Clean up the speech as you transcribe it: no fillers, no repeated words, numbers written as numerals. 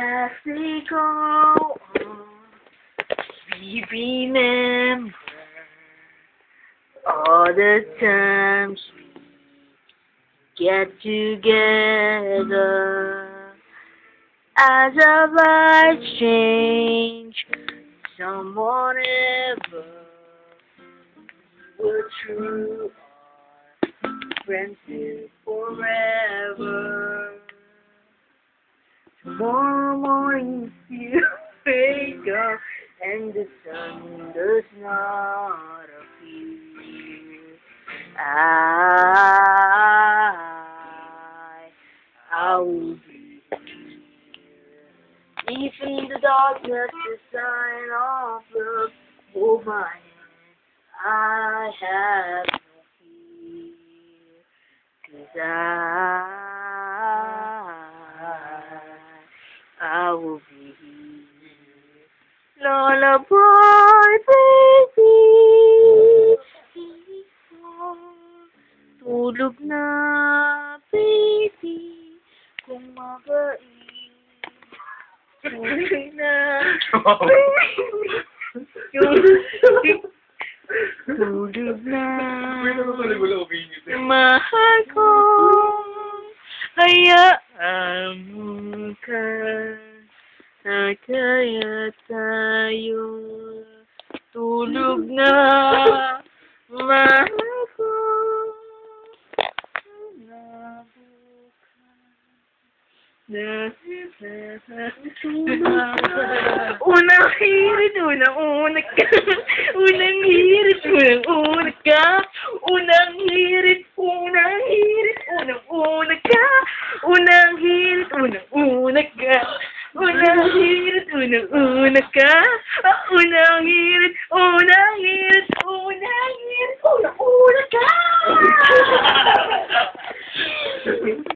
As we go on, we remember all the times we get together. As our lives change, someone ever were true, our friends live forever. Tomorrow morning you wake up and the sun does not appear. I will be here. If in the darkness the sign of love hold my hand, I have no fear, 'cause I will be here. Lullaby, baby, tulog na, baby, kung mabait. Tulog na, baby, tulog na, mahal ko, hayaan mo ka. Kaya tayo tulog na, mahal ko. Unang hirit, unang-una ka. Unang hirit, unang-una ka. Unang hirit, unang hirit, unang-una ka. Unang hirit, unang-una ka. Unang hirit, unang-una ka. Unang hirit, unang hirit, unang hirit, unang-una ka.